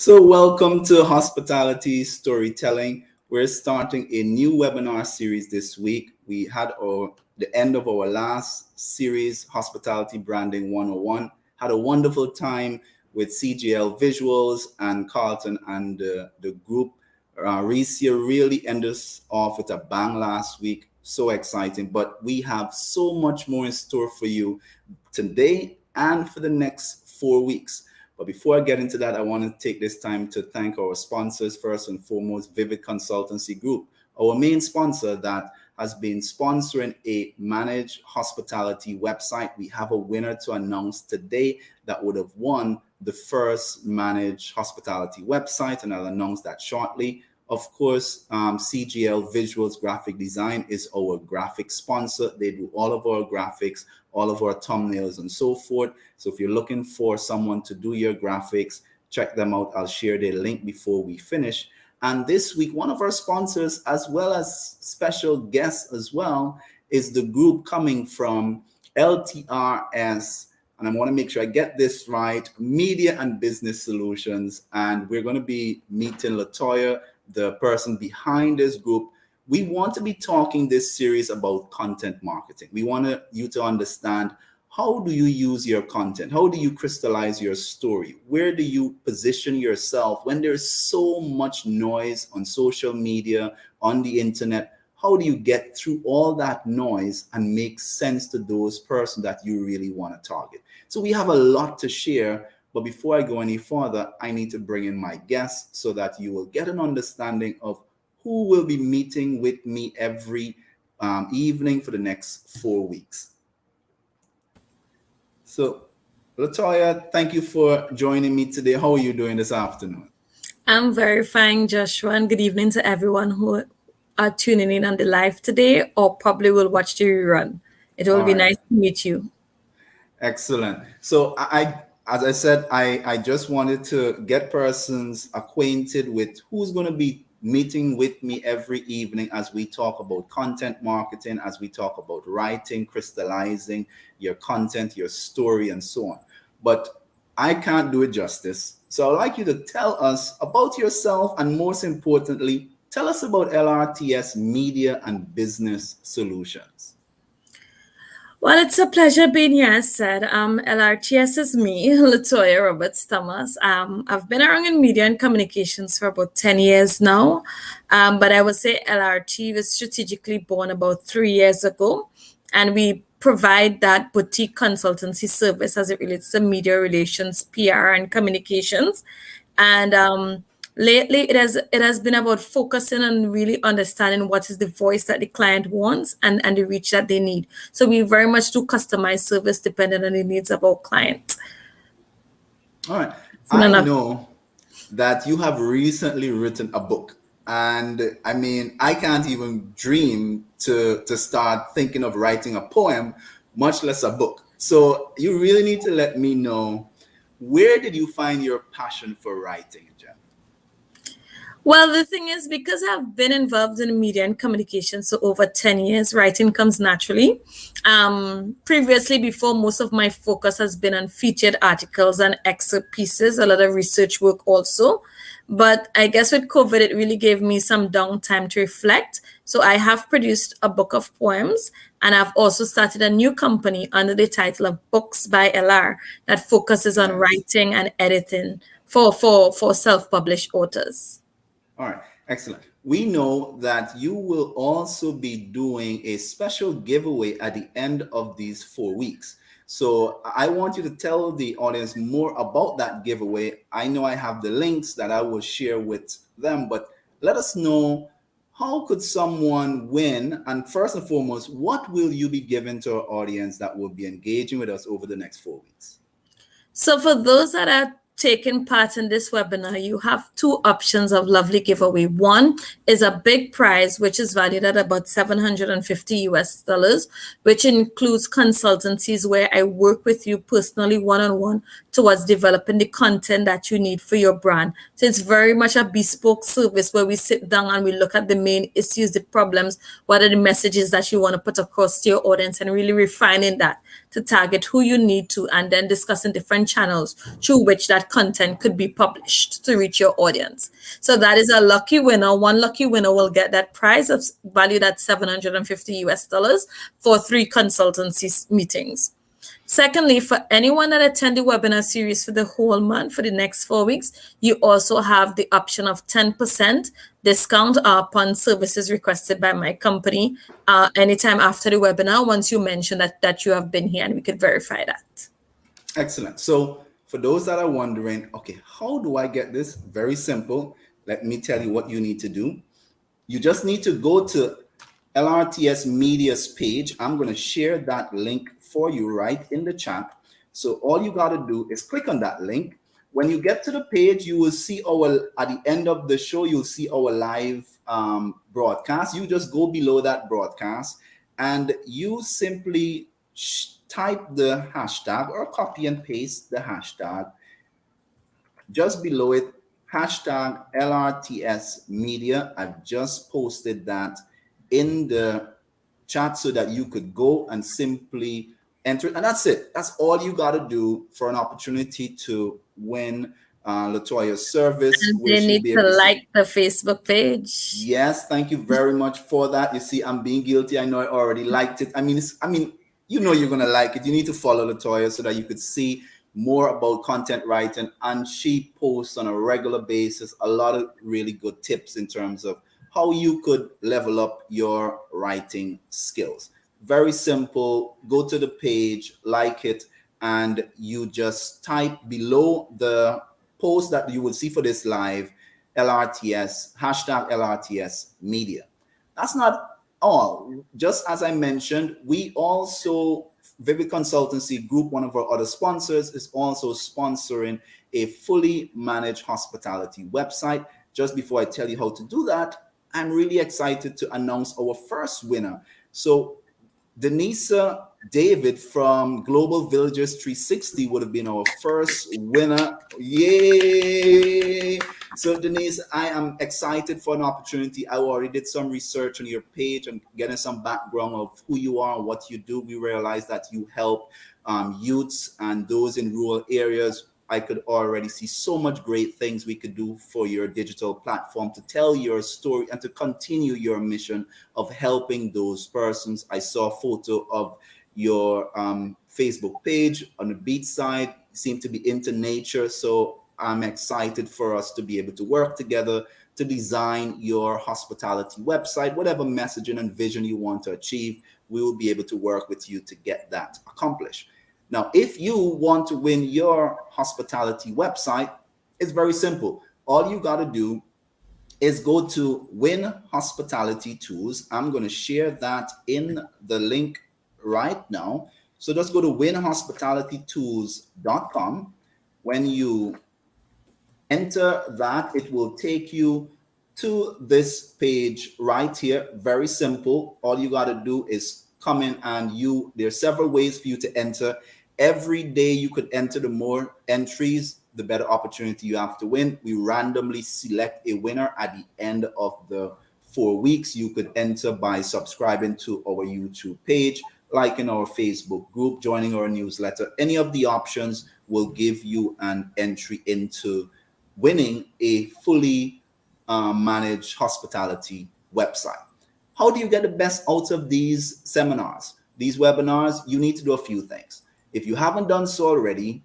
So, welcome to Hospitality Storytelling. We're starting a new webinar series this week. We had the end of our last series, Hospitality Branding 101. Had a wonderful time with CGL Visuals and Carlton and the group. Recia really ended us off with a bang last week. So exciting. But we have so much more in store for you today and for the next 4 weeks. But before I get into that, I want to take this time to thank our sponsors. First and foremost, Vivid Consultancy Group, our main sponsor that has been sponsoring a managed hospitality website. We have a winner to announce today that would have won the first managed hospitality website, and I'll announce that shortly. Of course, CGL Visuals Graphic Design is our graphic sponsor. They do all of our graphics, all of our thumbnails and so forth. So if you're looking for someone to do your graphics, check them out. I'll share their link before we finish. And this week, one of our sponsors, as well as special guests as well, is the group coming from LTRS. And I want to make sure I get this right, Media and Business Solutions. And we're going to be meeting Latoyaa, the person behind this group. We want to be talking this series about content marketing. We want you to understand, how do you use your content? How do you crystallize your story? Where do you position yourself when there's so much noise on social media, on the internet? How do you get through all that noise and make sense to those persons that you really want to target? So we have a lot to share. But before I go any further, I need to bring in my guests so that you will get an understanding of who will be meeting with me every evening for the next 4 weeks. So, Latoyaa, thank you for joining me today. How are you doing this afternoon? I'm very fine, Joshua, and good evening to everyone who are tuning in on the live today or probably will watch the rerun. It will be nice to meet you. Excellent. So as I said, I just wanted to get persons acquainted with who's going to be meeting with me every evening as we talk about content marketing, as we talk about writing, crystallizing your content, your story, and so on. But I can't do it justice. So I'd like you to tell us about yourself, and most importantly, tell us about LRTS Media and Business Solutions. Well, it's a pleasure being here, as said. LRTS is me, Latoyaa Roberts Thomas. I've been around in media and communications for about 10 years now, but I would say LRT was strategically born about 3 years ago, and we provide that boutique consultancy service as it relates to media relations, PR, and communications. And lately, it has been about focusing on really understanding what is the voice that the client wants and the reach that they need. So we very much do customize service depending on the needs of our client. All right. I know that you have recently written a book. And I mean, I can't even dream to start thinking of writing a poem, much less a book. So you really need to let me know, where did you find your passion for writing, Jen? Well, the thing is, because I've been involved in media and communications for over 10 years, writing comes naturally. Previously, before, most of my focus has been on featured articles and excerpt pieces, a lot of research work also. But I guess with COVID, it really gave me some downtime to reflect. So I have produced a book of poems, and I've also started a new company under the title of Books by LR that focuses on writing and editing for self-published authors. All right, excellent. We know that you will also be doing a special giveaway at the end of these 4 weeks. So I want you to tell the audience more about that giveaway. I know I have the links that I will share with them, but let us know, how could someone win? And first and foremost, what will you be giving to our audience that will be engaging with us over the next 4 weeks? So for those that are taking part in this webinar, you have two options of lovely giveaway. One is a big prize, which is valued at about $750 US, which includes consultancies where I work with you personally one-on-one towards developing the content that you need for your brand. So it's very much a bespoke service where we sit down and we look at the main issues, the problems, what are the messages that you want to put across to your audience, and really refining that to target who you need to, and then discussing different channels through which that content could be published to reach your audience. So that is a lucky winner. One lucky winner will get that prize of valued at $750 for 3 consultancy meetings. Secondly, for anyone that attend the webinar series for the whole month for the next 4 weeks, you also have the option of 10% discount upon services requested by my company anytime after the webinar, once you mention that you have been here, and we could verify that. Excellent. So for those that are wondering, okay, how do I get this? Very simple. Let me tell you what you need to do. You just need to go to LRTS Media's page. I'm going to share that link for you right in the chat. So all you got to do is click on that link. When you get to the page, you will see at the end of the show, you'll see our live broadcast. You just go below that broadcast and you simply type the hashtag or copy and paste the hashtag just below it, hashtag LRTS Media. I've just posted that in the chat so that you could go and simply enter it. And that's it. That's all you got to do for an opportunity to win Latoya's service. And they need to like the Facebook page. Yes, thank you very much for that. You see, I'm being guilty. I know I already liked it. I mean, you know you're going to like it. You need to follow Latoya so that you could see more about content writing. And she posts on a regular basis a lot of really good tips in terms of how you could level up your writing skills. Very simple. Go to the page, like it, and you just type below the post that you will see for this live, LRTS, hashtag LRTS Media. That's not all. Just as I mentioned, we also, Vivid Consultancy Group, one of our other sponsors, is also sponsoring a fully managed hospitality website. Just before I tell you how to do that, I'm really excited to announce our first winner. So Denisa David from Global Villagers 360 would have been our first winner. Yay! So Denise, I am excited for an opportunity. I already did some research on your page and getting some background of who you are and what you do. We realized that you help youths and those in rural areas. I could already see so much great things we could do for your digital platform to tell your story and to continue your mission of helping those persons. I saw a photo of your Facebook page on the beach side. You seem to be into nature, so I'm excited for us to be able to work together to design your hospitality website. Whatever messaging and vision you want to achieve, we will be able to work with you to get that accomplished. Now, if you want to win your hospitality website, it's very simple. All you got to do is go to Win Hospitality Tools. I'm going to share that in the link right now. So just go to winhospitalitytools.com. When you enter that, it will take you to this page right here. Very simple. All you got to do is come in and there are several ways for you to enter. Every day you could enter. The more entries, the better opportunity you have to win. We randomly select a winner at the end of the 4 weeks. You could enter by subscribing to our YouTube page, liking our Facebook group, joining our newsletter. Any of the options will give you an entry into winning a fully managed hospitality website. How do you get the best out of these seminars, these webinars? You need to do a few things. If you haven't done so already,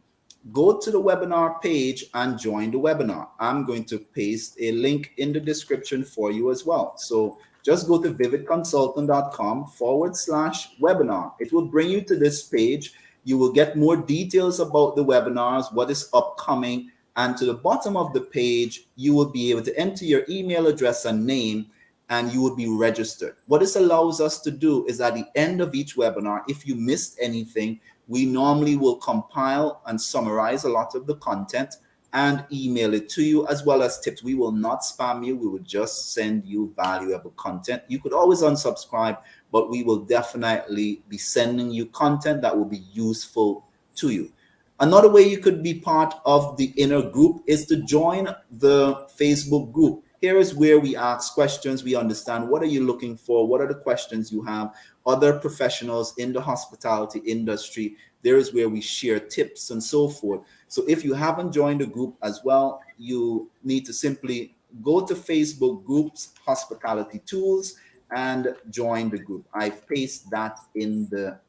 go to the webinar page and join the webinar. I'm going to paste a link in the description for you as well. So just go to vividconsultant.com/webinar. It will bring you to this page. You will get more details about the webinars, what is upcoming, and to the bottom of the page, you will be able to enter your email address and name, and you will be registered. What this allows us to do is at the end of each webinar, if you missed anything, we normally will compile and summarize a lot of the content and email it to you, as well as tips. We will not spam you. We will just send you valuable content. You could always unsubscribe, but we will definitely be sending you content that will be useful to you. Another way you could be part of the inner group is to join the Facebook group. Here is where we ask questions. We understand what are you looking for? What are the questions you have? Other professionals in the hospitality industry. There is where we share tips and so forth. So if you haven't joined the group as well, you need to simply go to Facebook groups, Hospitality Tools, and join the group. I've pasted that in the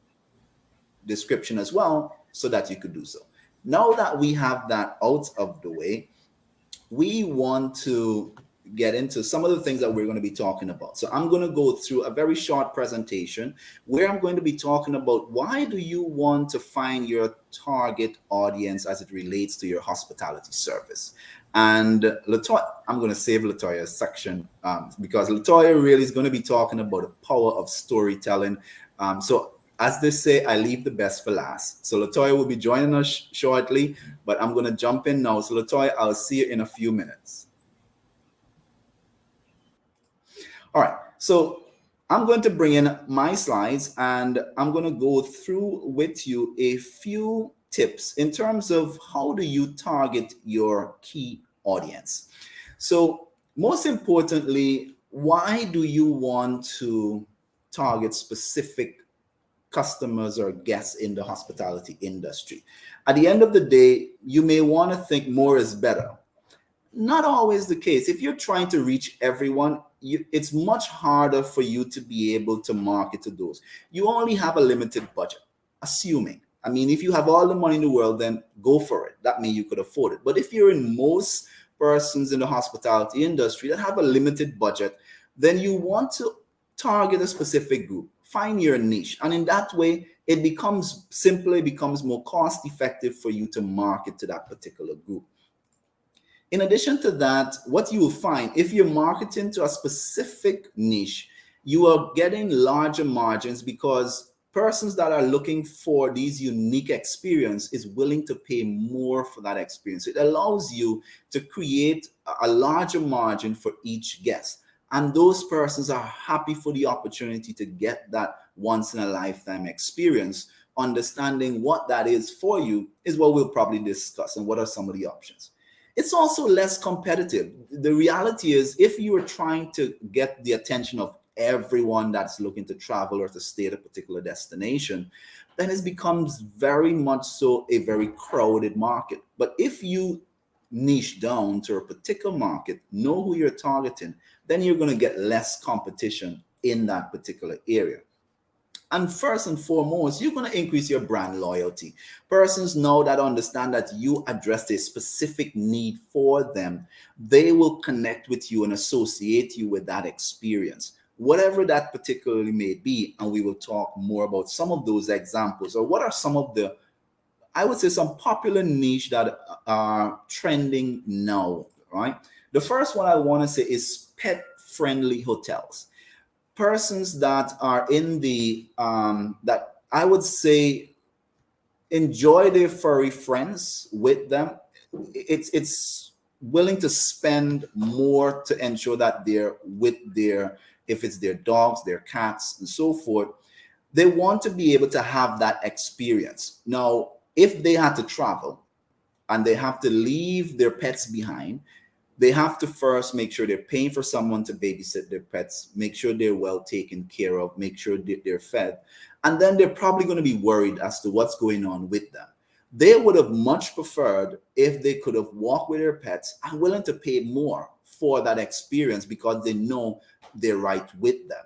description as well so that you could do so. Now that we have that out of the way, we want to get into some of the things that we're going to be talking about. So I'm going to go through a very short presentation where I'm going to be talking about why do you want to find your target audience as it relates to your hospitality service. And Latoyaa, I'm going to save Latoya's section because Latoyaa really is going to be talking about the power of storytelling. So as they say, I leave the best for last. So Latoyaa will be joining us shortly, but I'm going to jump in now. So Latoyaa, I'll see you in a few minutes. All right. So I'm going to bring in my slides and I'm going to go through with you a few tips in terms of how do you target your key audience. So most importantly, why do you want to target specific customers or guests in the hospitality industry? At the end of the day, you may want to think more is better. Not always the case. If you're trying to reach everyone, it's much harder for you to be able to market to those. You only have a limited budget, assuming. I mean, if you have all the money in the world, then go for it. That means you could afford it. But if you're in most persons in the hospitality industry that have a limited budget, then you want to target a specific group. Find your niche. And in that way, it becomes more cost effective for you to market to that particular group. In addition to that, what you will find, if you're marketing to a specific niche, you are getting larger margins because persons that are looking for these unique experience is willing to pay more for that experience. It allows you to create a larger margin for each guest. And those persons are happy for the opportunity to get that once in a lifetime experience. Understanding what that is for you is what we'll probably discuss and what are some of the options. It's also less competitive. The reality is, if you are trying to get the attention of everyone that's looking to travel or to stay at a particular destination, then it becomes very much so a very crowded market. But if you niche down to a particular market, know who you're targeting, then you're going to get less competition in that particular area. And first and foremost, you're going to increase your brand loyalty. Persons know that understand that you address a specific need for them. They will connect with you and associate you with that experience, whatever that particularly may be. And we will talk more about some of those examples, or what are some of the, I would say, some popular niche that are trending now, right? The first one I want to say is pet-friendly hotels. Persons that are in the that I would say enjoy their furry friends with them. It's willing to spend more to ensure that they're with their, if it's their dogs, their cats, and so forth. They want to be able to have that experience. Now, if they had to travel and they have to leave their pets behind, they have to first make sure they're paying for someone to babysit their pets, make sure they're well taken care of, make sure they're fed. And then they're probably going to be worried as to what's going on with them. They would have much preferred if they could have walked with their pets and willing to pay more for that experience because they know they're right with them.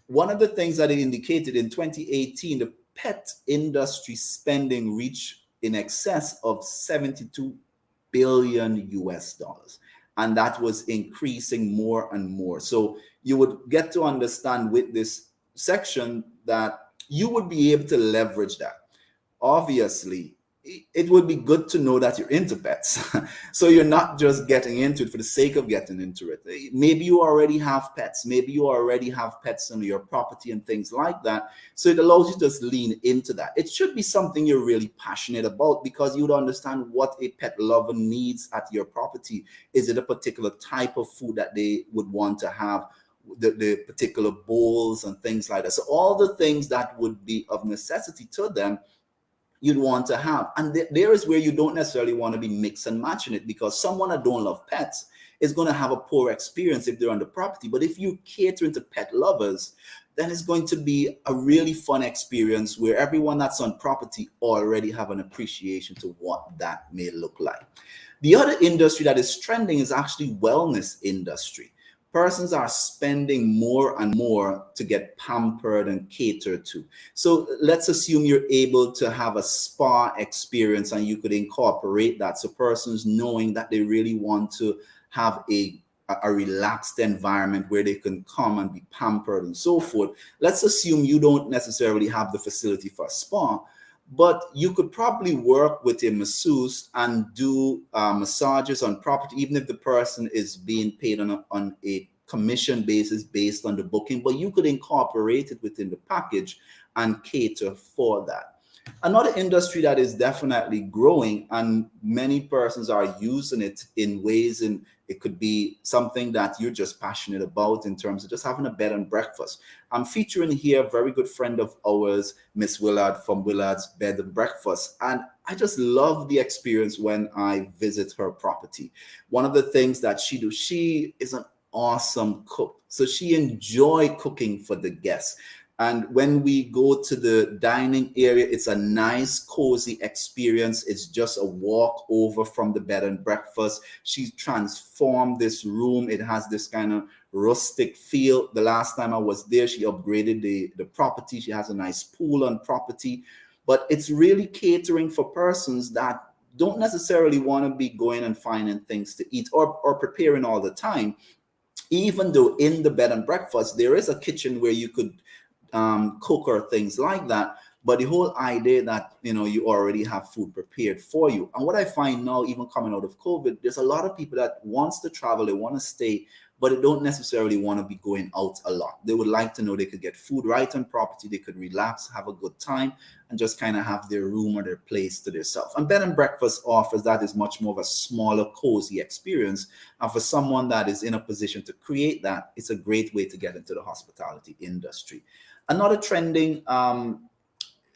One of the things that it indicated in 2018, the pet industry spending reached in excess of 72 billion US dollars. And that was increasing more and more. So you would get to understand with this section that you would be able to leverage that. Obviously, it would be good to know that you're into pets. So you're not just getting into it for the sake of getting into it. Maybe you already have pets. Maybe you already have pets on your property and things like that. So it allows you to just lean into that. It should be something you're really passionate about because you would understand what a pet lover needs at your property. Is it a particular type of food that they would want to have? The particular bowls and things like that. So all the things that would be of necessity to them, you'd want to have. And there is where you don't necessarily want to be mix and matching it, because someone that don't love pets is going to have a poor experience if they're on the property. But if you cater to pet lovers, then it's going to be a really fun experience where everyone that's on property already have an appreciation to what that may look like. The other industry that is trending is actually wellness industry. Persons are spending more and more to get pampered and catered to. So let's assume you're able to have a spa experience and you could incorporate that. So persons knowing that they really want to have a relaxed environment where they can come and be pampered and so forth. Let's assume you don't necessarily have the facility for a spa, but you could probably work with a masseuse and do massages on property, even if the person is being paid on a commission basis based on the booking, but you could incorporate it within the package and cater for that. Another industry that is definitely growing and many persons are using it in ways, and it could be something that you're just passionate about in terms of just having a bed and breakfast. I'm featuring here a very good friend of ours, Miss Willard from Willard's Bed and Breakfast. And I just love the experience when I visit her property. One of the things that she does, she is an awesome cook. So she enjoys cooking for the guests. And when we go to the dining area, it's a nice, cozy experience. It's just a walk over from the bed and breakfast. She transformed this room. It has this kind of rustic feel. The last time I was there, she upgraded the property. She has a nice pool on property. But it's really catering for persons that don't necessarily want to be going and finding things to eat or preparing all the time. Even though in the bed and breakfast, there is a kitchen where you could cook or things like that, but the whole idea that you already have food prepared for you. And what I find now, even coming out of COVID, there's a lot of people that wants to travel, they want to stay, but they don't necessarily want to be going out a lot. They would like to know they could get food right on property, they could relax, have a good time, and just kind of have their room or their place to themselves. And bed and breakfast offers that is much more of a smaller, cozy experience. And for someone that is in a position to create that, it's a great way to get into the hospitality industry. Another trending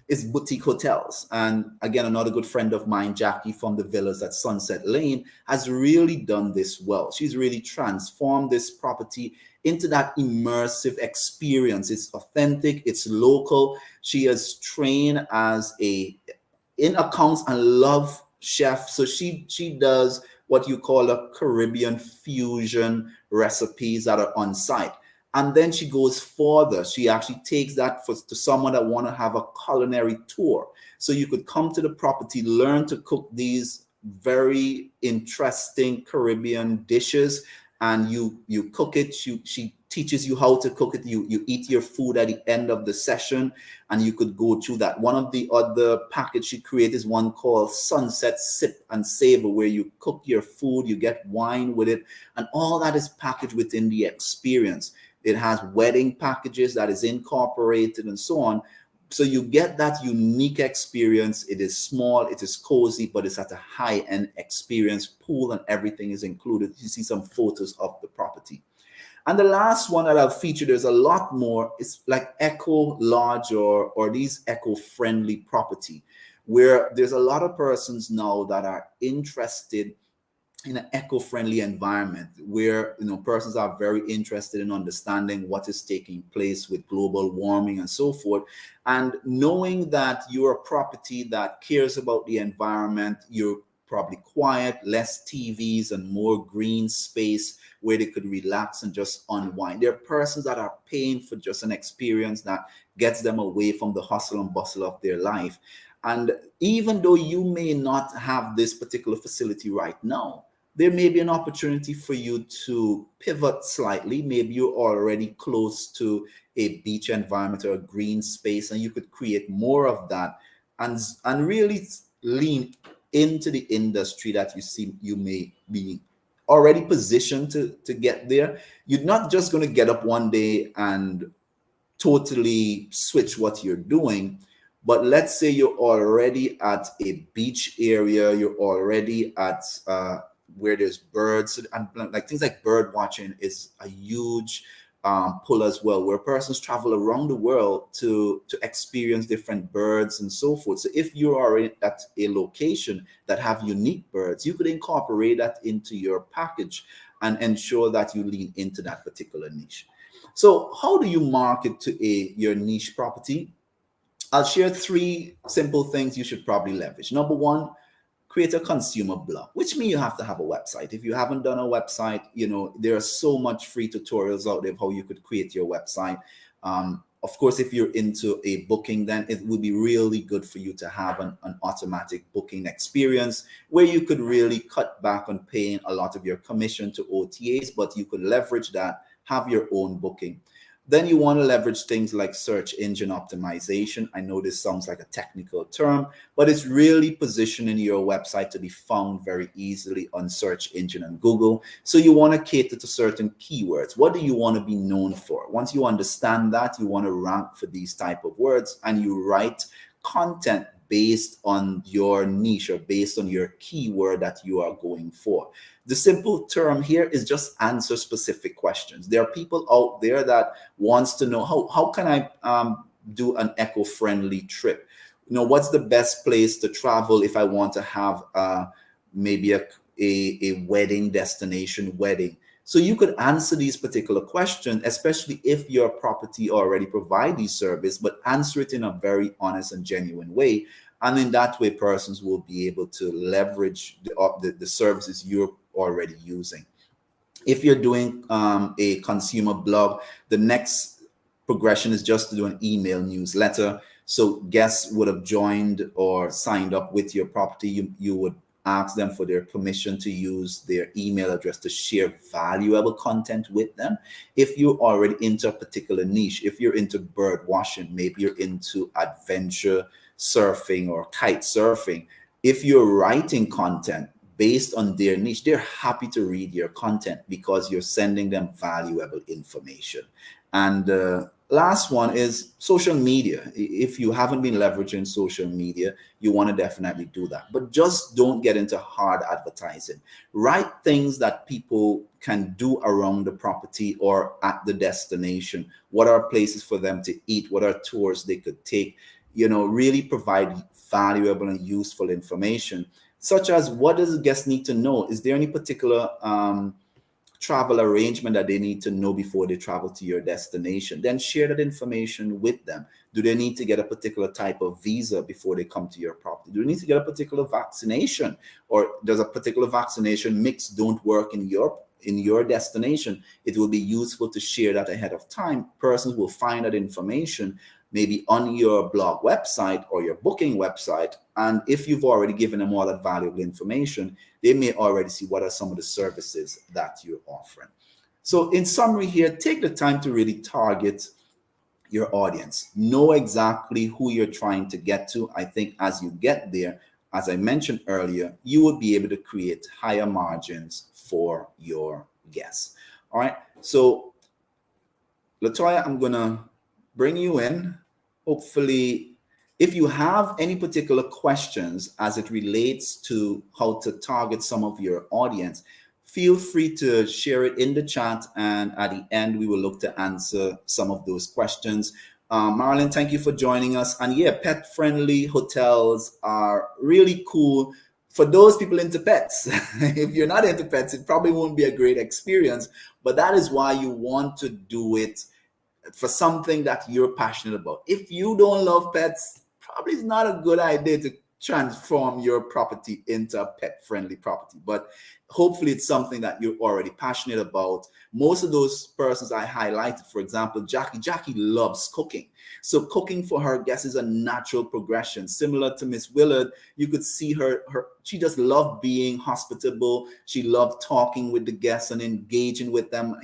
is boutique hotels. And again, another good friend of mine, Jackie from the Villas at Sunset Lane, has really done this well. She's really transformed this property into that immersive experience. It's authentic, it's local. She has trained as in accounts and love chef. So she does what you call a Caribbean fusion recipes that are on site. And then she goes further. She actually takes that to someone that want to have a culinary tour. So you could come to the property, learn to cook these very interesting Caribbean dishes, and you cook it. She teaches you how to cook it. You eat your food at the end of the session, and you could go through that. One of the other package she created is one called Sunset Sip and Savor, where you cook your food, you get wine with it, and all that is packaged within the experience. It has wedding packages that is incorporated and so on. So you get that unique experience. It is small, it is cozy, but it's at a high-end experience. Pool and everything is included. You see some photos of the property. And the last one that I'll feature, there's a lot more. It's like eco lodge or these eco-friendly property, where there's a lot of persons now that are interested in an eco-friendly environment, where persons are very interested in understanding what is taking place with global warming and so forth, and knowing that you're a property that cares about the environment. You're probably quiet, less TVs, and more green space where they could relax and just unwind. There are persons that are paying for just an experience that gets them away from the hustle and bustle of their life. And even though you may not have this particular facility right now, there may be an opportunity for you to pivot slightly. Maybe you're already close to a beach environment or a green space, and you could create more of that and really lean into the industry that you see you may be already positioned to get there. You're not just going to get up one day and totally switch what you're doing. But let's say you're already at a beach area, you're already at where there's birds, and like things like bird watching is a huge pull as well, where persons travel around the world to experience different birds and so forth. So if you are at a location that have unique birds, you could incorporate that into your package and ensure that you lean into that particular niche. So how do you market to your niche property? I'll share 3 simple things you should probably leverage. Number 1, create a consumer blog, which means you have to have a website. If you haven't done a website, there are so much free tutorials out there of how you could create your website. Of course, if you're into a booking, then it would be really good for you to have an automatic booking experience where you could really cut back on paying a lot of your commission to OTAs, but you could leverage that, have your own booking. Then you want to leverage things like search engine optimization. I know this sounds like a technical term, but it's really positioning your website to be found very easily on search engine and Google. So you want to cater to certain keywords. What do you want to be known for? Once you understand that, you want to rank for these type of words, and you write content based on your niche or based on your keyword that you are going for. The simple term here is just answer specific questions. There are people out there that wants to know how can I do an eco-friendly trip? What's the best place to travel if I want to have maybe a wedding destination wedding? So you could answer these particular questions, especially if your property already provide these service, but answer it in a very honest and genuine way. And in that way, persons will be able to leverage the services you're already using. If you're doing a consumer blog, the next progression is just to do an email newsletter. So guests would have joined or signed up with your property. You would ask them for their permission to use their email address to share valuable content with them. If you're already into a particular niche, if you're into bird watching, maybe you're into adventure surfing or kite surfing, if you're writing content based on their niche, they're happy to read your content because you're sending them valuable information. And last one is social media. If you haven't been leveraging social media, you want to definitely do that. But just don't get into hard advertising. Write things that people can do around the property or at the destination. What are places for them to eat? What are tours they could take? Really provide valuable and useful information, such as what does the guest need to know? Is there any particular travel arrangement that they need to know before they travel to your destination? Then share that information with them. Do they need to get a particular type of visa before they come to your property? Do they need to get a particular vaccination? Or does a particular vaccination mix don't work in your destination? It will be useful to share that ahead of time. Persons will find that information maybe on your blog website or your booking website. And if you've already given them all that valuable information, they may already see what are some of the services that you're offering. So in summary here, take the time to really target your audience. Know exactly who you're trying to get to. I think as you get there, as I mentioned earlier, you will be able to create higher margins for your guests. All right. So Latoyaa, I'm going to bring you in. Hopefully, if you have any particular questions as it relates to how to target some of your audience, feel free to share it in the chat. And at the end, we will look to answer some of those questions. Marilyn, thank you for joining us. And yeah, pet-friendly hotels are really cool for those people into pets. If you're not into pets, it probably won't be a great experience. But that is why you want to do it for something that you're passionate about. If you don't love pets, probably it's not a good idea to transform your property into a pet-friendly property. But hopefully it's something that you're already passionate about. Most of those persons I highlighted, for example, Jackie loves cooking. So cooking for her guests is a natural progression. Similar to Miss Willard, you could see her she just loved being hospitable. She loved talking with the guests and engaging with them.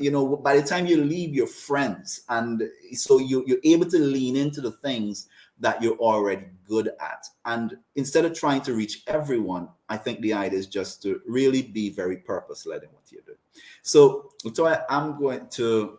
By the time you leave, you're friends. And so you're able to lean into the things that you're already good at. And instead of trying to reach everyone, I think the idea is just to really be very purpose-led in what you're doing. So, Latoyaa, I'm going to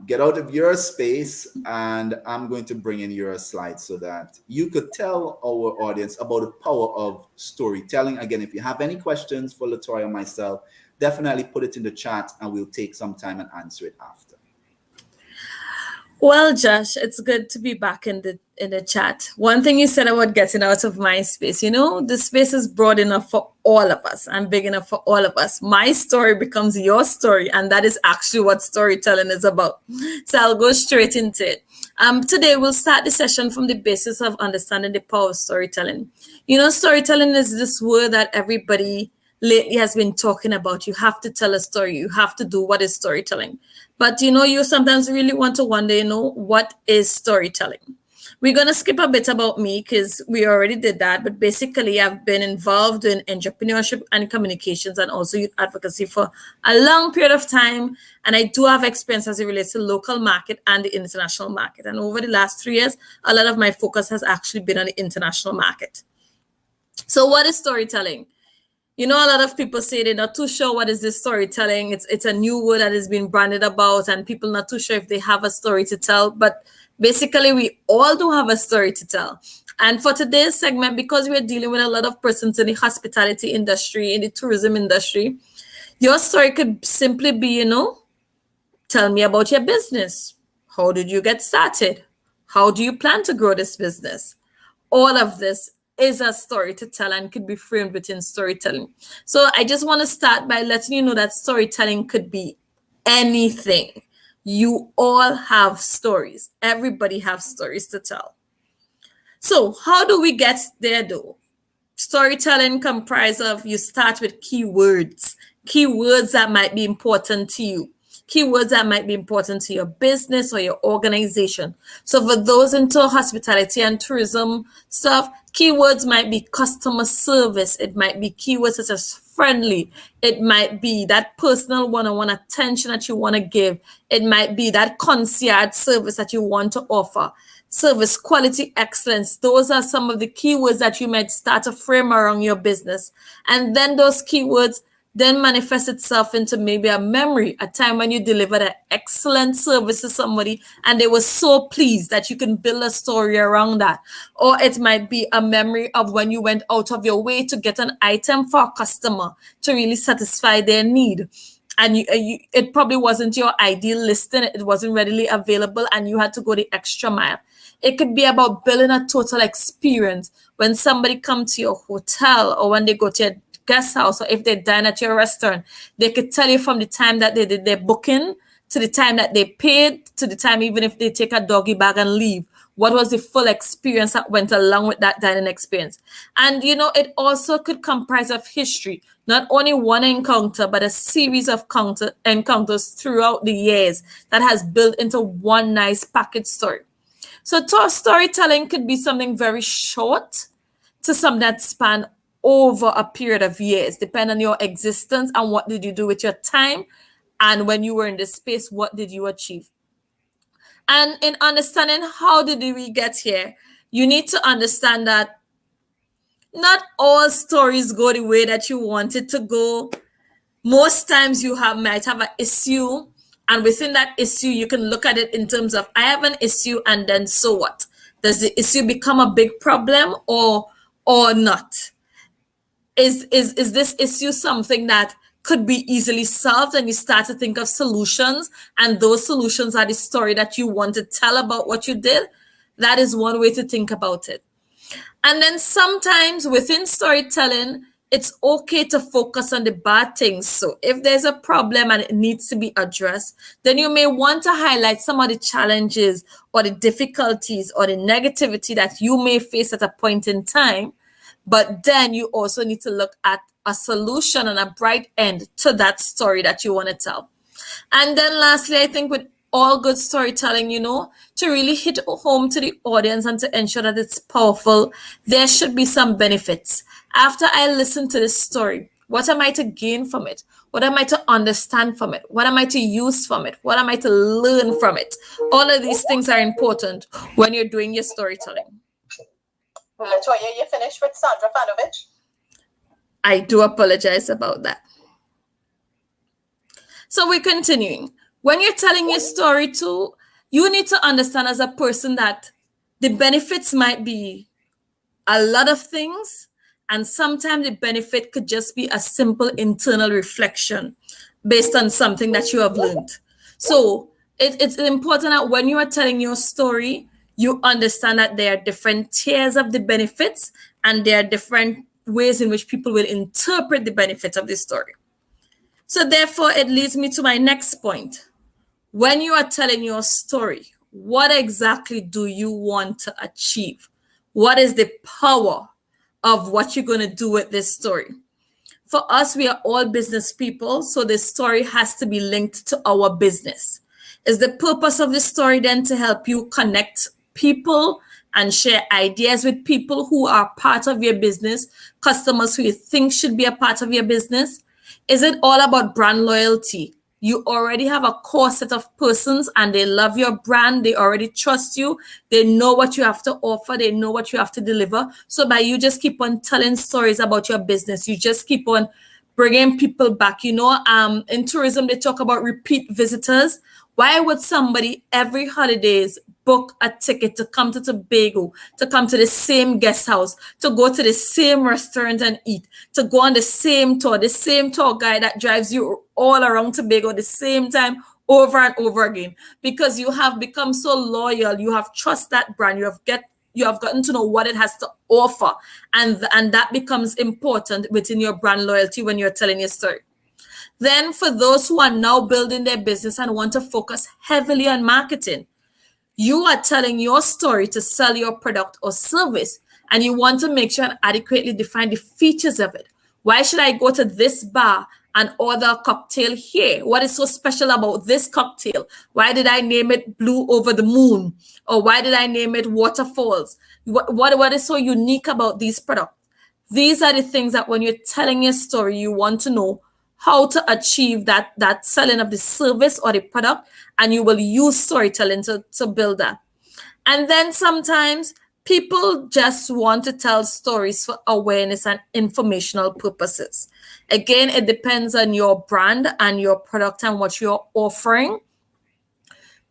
get out of your space and I'm going to bring in your slides so that you could tell our audience about the power of storytelling. Again, if you have any questions for Latoyaa or myself, definitely put it in the chat and we'll take some time and answer it after. Well, Josh, it's good to be back in the chat. One thing you said about getting out of my space, the space is broad enough for all of us and big enough for all of us. My story becomes your story, and that is actually what storytelling is about. So I'll go straight into it. Today we'll start the session from the basis of understanding the power of storytelling. Storytelling is this word that everybody lately has been talking about. You have to tell a story. You have to do what is storytelling. But you sometimes really want to wonder, what is storytelling? We're going to skip a bit about me because we already did that. But basically, I've been involved in entrepreneurship and communications and also youth advocacy for a long period of time. And I do have experience as it relates to local market and the international market. And over the last 3 years, a lot of my focus has actually been on the international market. So what is storytelling? A lot of people say they're not too sure what is this storytelling. It's a new word that has been branded about, and people not too sure if they have a story to tell. But basically, we all do have a story to tell. And for today's segment, because we're dealing with a lot of persons in the hospitality industry, in the tourism industry, your story could simply be, tell me about your business. How did you get started? How do you plan to grow this business? All of this is a story to tell and could be framed within storytelling. So I just want to start by letting you know that storytelling could be anything. You all have stories. Everybody has stories to tell. So how do we get there though? Storytelling comprises of, you start with keywords that might be important to you. Keywords that might be important to your business or your organization. So for those into hospitality and tourism stuff, keywords might be customer service. It might be keywords such as friendly. It might be that personal one-on-one attention that you want to give. It might be that concierge service that you want to offer. Service quality excellence. Those are some of the keywords that you might start to frame around your business. And then those keywords then manifest itself into maybe a memory, a time when you delivered an excellent service to somebody and they were so pleased that you can build a story around that. Or it might be a memory of when you went out of your way to get an item for a customer to really satisfy their need. And it probably wasn't your ideal listing, it wasn't readily available, and you had to go the extra mile. It could be about building a total experience when somebody comes to your hotel or when they go to your guest house, or if they dine at your restaurant, they could tell you from the time that they did their booking to the time that they paid to the time even if they take a doggy bag and leave. What was the full experience that went along with that dining experience? And it also could comprise of history, not only one encounter, but a series of encounters throughout the years that has built into one nice package story. So storytelling could be something very short to some that span over a period of years, depending on your existence and what did you do with your time. And when you were in this space, what did you achieve? And in understanding how did we get here, you need to understand that not all stories go the way that you want it to go. Most times you might have an issue, and within that issue, you can look at it in terms of, I have an issue, and then so what? Does the issue become a big problem or not? Is this issue something that could be easily solved, and you start to think of solutions, and those solutions are the story that you want to tell about what you did? That is one way to think about it. And then sometimes within storytelling, it's okay to focus on the bad things. So if there's a problem and it needs to be addressed, then you may want to highlight some of the challenges or the difficulties or the negativity that you may face at a point in time. But then you also need to look at a solution and a bright end to that story that you want to tell. And then lastly, I think with all good storytelling, to really hit home to the audience and to ensure that it's powerful, there should be some benefits. After I listen to this story, what am I to gain from it? What am I to understand from it? What am I to use from it? What am I to learn from it? All of these things are important when you're doing your storytelling. Latoyaa, you finished with Sandra Fanovich? I do apologize about that. So we're continuing. When you're telling your story too, you need to understand as a person that the benefits might be a lot of things, and sometimes the benefit could just be a simple internal reflection based on something that you have learned. So It's important that when you are telling your story, you understand that there are different tiers of the benefits and there are different ways in which people will interpret the benefits of the story. So therefore, it leads me to my next point. When you are telling your story, what exactly do you want to achieve? What is the power of what you're going to do with this story? For us, we are all business people, so the story has to be linked to our business. Is the purpose of the story then to help you connect people and share ideas with people who are part of your business, customers who you think should be a part of your business? Is it all about brand loyalty? You already have a core set of persons and they love your brand. They already trust you. They know what you have to offer. They know what you have to deliver. So by you just keep on telling stories about your business, you just keep on bringing people back. You know, in tourism, they talk about repeat visitors. Why would somebody every holidays book a ticket to come to Tobago, to come to the same guest house, to go to the same restaurant and eat, to go on the same tour guide that drives you all around Tobago the same time over and over again? Because you have become so loyal, you have trust that brand, you have gotten to know what it has to offer, and that becomes important within your brand loyalty when you're telling your story. Then for those who are now building their business and want to focus heavily on marketing, you are telling your story to sell your product or service, and you want to make sure and adequately define the features of it. Why should I go to this bar and order a cocktail here? What is so special about this cocktail? Why did I name it Blue Over the Moon? Or why did I name it Waterfalls? What is so unique about these products? These are the things that when you're telling your story, you want to know how to achieve that selling of the service or the product, and you will use storytelling to build that. And then sometimes people just want to tell stories for awareness and informational purposes. Again, it depends on your brand and your product and what you're offering.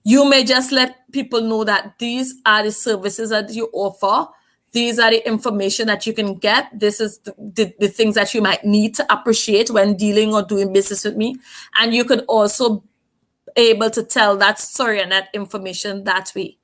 You may just let people know that these are the services that you offer. These are the information that you can get. This is the things that you might need to appreciate when dealing or doing business with me. And you could also be able to tell that story and that information that way.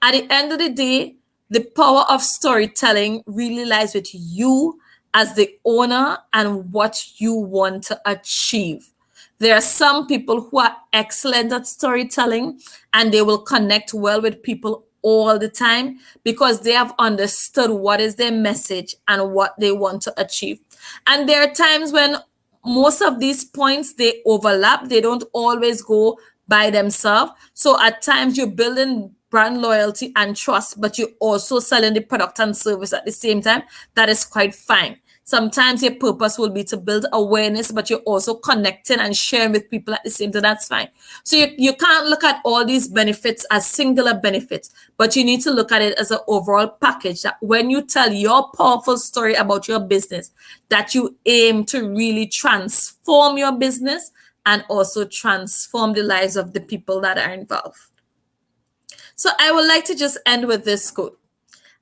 At the end of the day, the power of storytelling really lies with you as the owner and what you want to achieve. There are some people who are excellent at storytelling and they will connect well with people all the time because they have understood what is their message and what they want to achieve. And there are times when most of these points, they overlap. They don't always go by themselves. So at times you're building brand loyalty and trust, but you're also selling the product and service at the same time. That is quite fine. Sometimes your purpose will be to build awareness, but you're also connecting and sharing with people at the same time. That's fine. So you can't look at all these benefits as singular benefits, but you need to look at it as an overall package that when you tell your powerful story about your business, that you aim to really transform your business and also transform the lives of the people that are involved. So I would like to just end with this quote.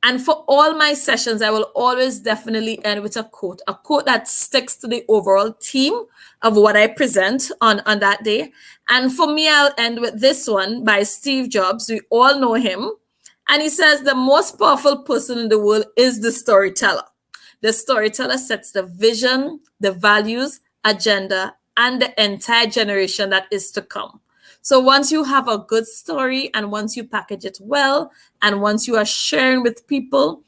And for all my sessions, I will always definitely end with a quote that sticks to the overall theme of what I present on that day. And for me, I'll end with this one by Steve Jobs. We all know him. And he says, the most powerful person in the world is the storyteller. The storyteller sets the vision, the values, agenda, and the entire generation that is to come. So once you have a good story and once you package it well and once you are sharing with people,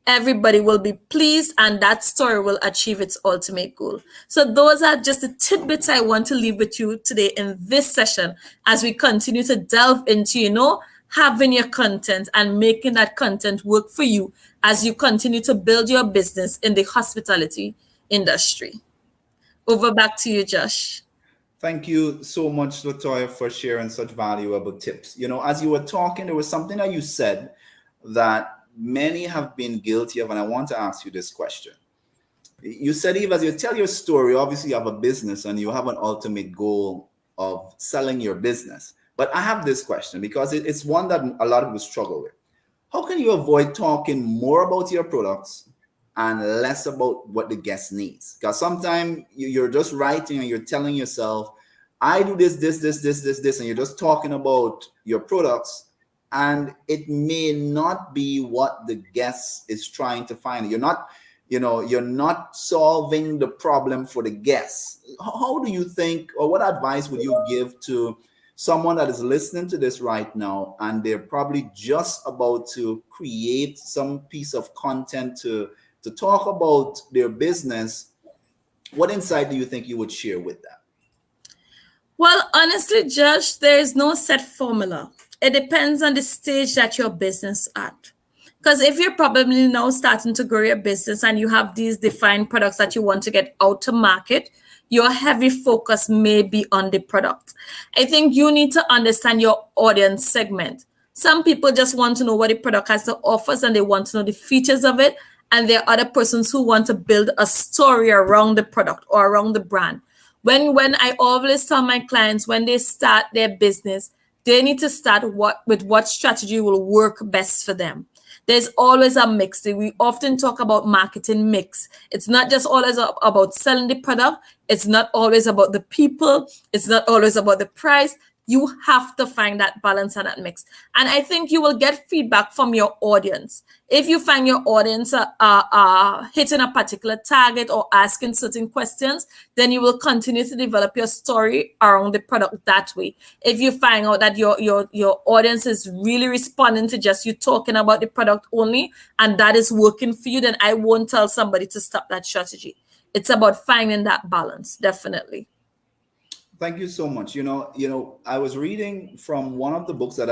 everybody will be pleased and that story will achieve its ultimate goal. So those are just the tidbits I want to leave with you today in this session as we continue to delve into, having your content and making that content work for you as you continue to build your business in the hospitality industry. Over back to you, Josh. Thank you so much, Latoyaa, for sharing such valuable tips. As you were talking, there was something that you said that many have been guilty of, and I want to ask you this question. You said, Eve, as you tell your story, obviously you have a business and you have an ultimate goal of selling your business. But I have this question because it's one that a lot of people struggle with. How can you avoid talking more about your products and less about what the guest needs? Because sometimes you're just writing and you're telling yourself I do this, and you're just talking about your products, and it may not be what the guest is trying to find. You're not solving the problem for the guests. How do you think, or what advice would you give to someone that is listening to this right now, and they're probably just about to create some piece of content to talk about their business? What insight do you think you would share with that? Well, honestly, Josh, there is no set formula. It depends on the stage that your business at. Because if you're probably now starting to grow your business and you have these defined products that you want to get out to market, your heavy focus may be on the product. I think you need to understand your audience segment. Some people just want to know what the product has to offer and they want to know the features of it. And there are other persons who want to build a story around the product or around the brand. When I always tell my clients, when they start their business, they need to start with what strategy will work best for them. There's always a mix. We often talk about marketing mix. It's not just always about selling the product. It's not always about the people. It's not always about the price. You have to find that balance and that mix. And I think you will get feedback from your audience. If you find your audience hitting a particular target or asking certain questions, then you will continue to develop your story around the product that way. If you find out that your audience is really responding to just you talking about the product only, and that is working for you, then I won't tell somebody to stop that strategy. It's about finding that balance, definitely. Thank you so much. I was reading from one of the books that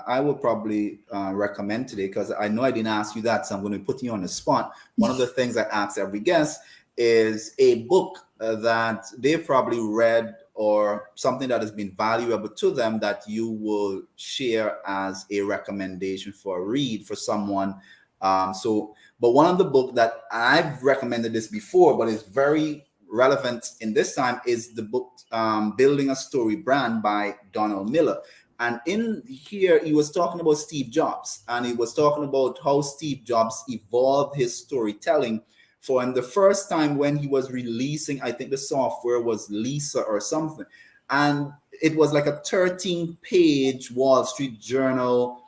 I will probably recommend today, because I know I didn't ask you that, so I'm going to put you on the spot. One of the things I ask every guest is a book that they've probably read or something that has been valuable to them that you will share as a recommendation for a read for someone. But one of the book that I've recommended this before, but it's very relevant in this time, is the book Building a Story Brand by Donald Miller. And in here, he was talking about Steve Jobs, and he was talking about how Steve Jobs evolved his storytelling for him the first time when he was releasing, I think the software was Lisa or something. And it was like a 13-page Wall Street Journal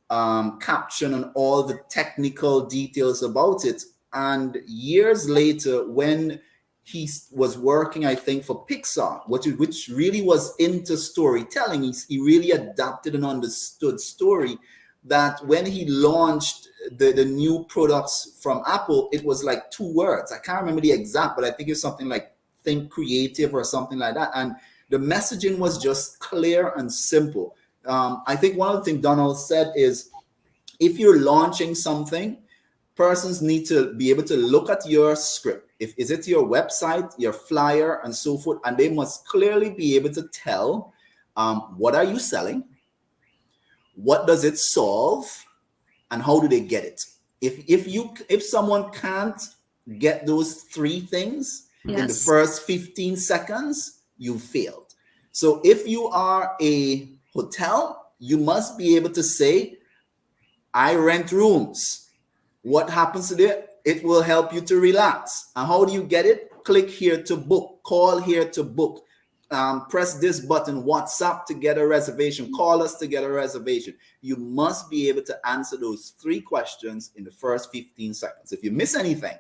caption on all the technical details about it. And years later, when he was working, I think, for Pixar, which really was into storytelling, he really adapted and understood story, that when he launched the new products from Apple, it was like 2 words. I can't remember the exact, but I think it's something like think creative or something like that. And the messaging was just clear and simple. I think one of the things Donald said is, if you're launching something, persons need to be able to look at your script. Is it your website, your flyer, and so forth, and they must clearly be able to tell what are you selling, what does it solve, and how do they get it. If someone can't get those 3 things in the first 15 seconds, you failed. So if you are a hotel, you must be able to say, I rent rooms. What happens to that? It will help you to relax. And how do you get it? Click here to book, call here to book, press this button, WhatsApp to get a reservation, call us to get a reservation. You must be able to answer those 3 questions in the first 15 seconds. If you miss anything,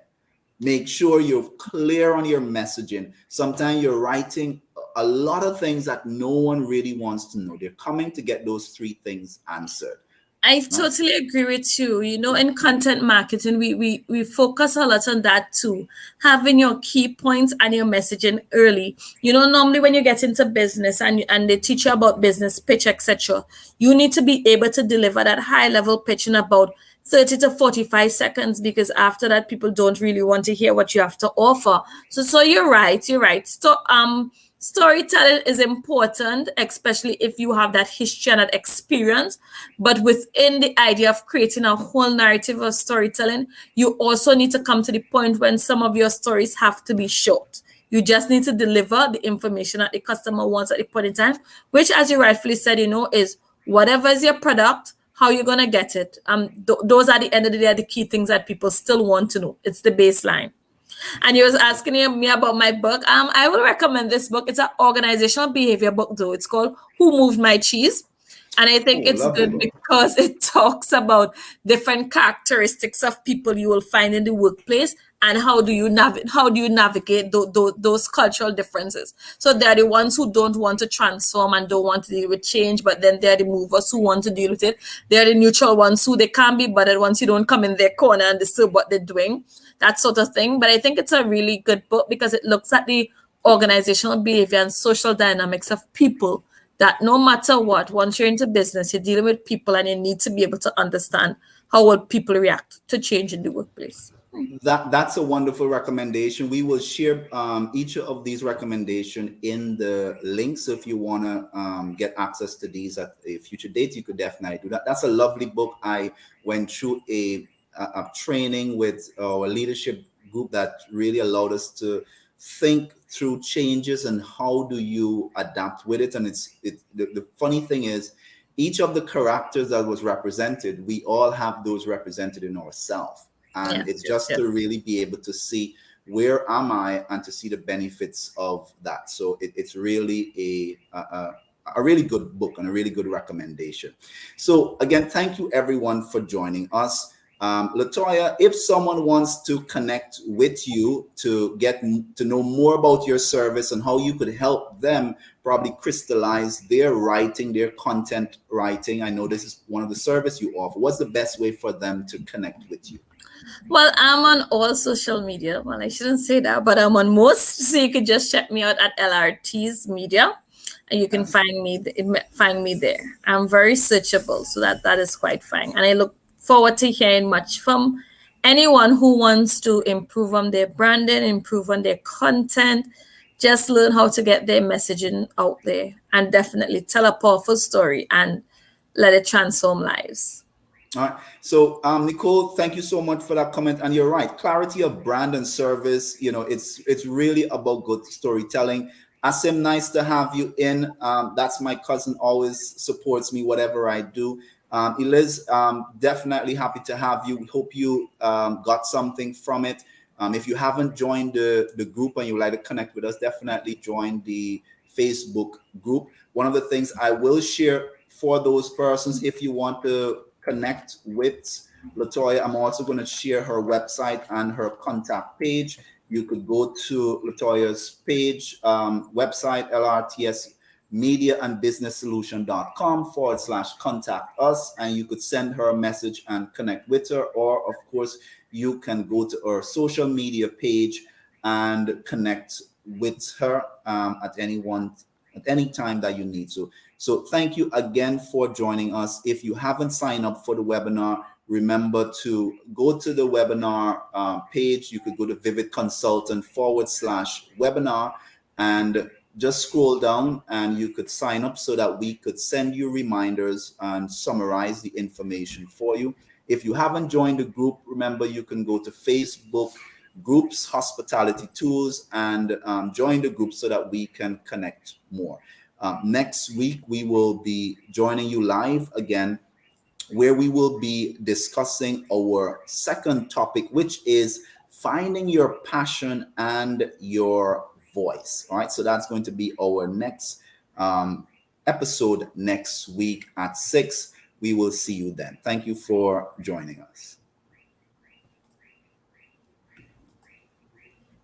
make sure you're clear on your messaging. Sometimes you're writing a lot of things that no one really wants to know. They're coming to get those 3 things answered. I totally agree with you. In content marketing, we focus a lot on that too. Having your key points and your messaging early. Normally when you get into business and they teach you about business pitch, etc., you need to be able to deliver that high level pitch in about 30 to 45 seconds, because after that, people don't really want to hear what you have to offer. So you're right. Storytelling is important, especially if you have that history and that experience. But within the idea of creating a whole narrative of storytelling, you also need to come to the point when some of your stories have to be short. You just need to deliver the information that the customer wants at the point in time, which, as you rightfully said, is whatever is your product, how you're going to get it. Those are, at the end of the day, the key things that people still want to know. It's the baseline. And you was asking me about my book. I will recommend this book. It's an organizational behavior book, though. It's called Who Moved My Cheese? And I think Oh, it's lovely good book. because it talks about different characteristics of people you will find in the workplace and how do you navigate those cultural differences. So they're the ones who don't want to transform and don't want to deal with change, but then they're the movers who want to deal with it. They're the neutral ones who they can't be bothered once you don't come in their corner and disturb what they're doing, that sort of thing. But I think it's a really good book because it looks at the organizational behavior and social dynamics of people, that no matter what, once you're into business, you're dealing with people and you need to be able to understand how will people react to change in the workplace. That's a wonderful recommendation. We will share each of these recommendations in the links. So if you want to get access to these at a future date, you could definitely do that. That's a lovely book. I went through a training with our leadership group that really allowed us to think through changes and how do you adapt with it. And the funny thing is, each of the characters that was represented, we all have those represented in ourselves. And Yes, it's yes, just yes. to really be able to see where am I and to see the benefits of that. So it's really a really good book and a really good recommendation. So again, thank you everyone for joining us. Latoyaa, if someone wants to connect with you to get to know more about your service and how you could help them probably crystallize their writing, their content writing, I know this is one of the service you offer. What's the best way for them to connect with you? Well, I'm on all social media. Well, I shouldn't say that, but I'm on most. So you could just check me out at LRT's Media, and you can find me there. I'm very searchable, so that is quite fine. And I look forward to hearing much from anyone who wants to improve on their branding, improve on their content, just learn how to get their messaging out there, and definitely tell a powerful story and let it transform lives. All right. So, Nicole, thank you so much for that comment. And you're right. Clarity of brand and service. It's really about good storytelling. Asim, nice to have you in. That's my cousin. Always supports me whatever I do. Eliz, definitely happy to have you. Hope you got something from it. If you haven't joined the group and you would like to connect with us, definitely join the Facebook group. One of the things I will share for those persons, if you want to connect with Latoyaa, I'm also going to share her website and her contact page. You could go to Latoya's page, website, lrtsmediaandbusinesssolution.com/contact us, and you could send her a message and connect with her. Or, of course, you can go to her social media page and connect with her at any time that you need to. So thank you again for joining us. If you haven't signed up for the webinar, remember to go to the webinar page. You could go to Vivid Consultant /webinar and just scroll down and you could sign up so that we could send you reminders and summarize the information for you. If you haven't joined the group, remember you can go to Facebook groups, Hospitality Tools, and join the group so that we can connect more. Next week, we will be joining you live again, where we will be discussing our second topic, which is finding your passion and your voice. All right, so that's going to be our next episode next week at 6. We will see you then. Thank you for joining us.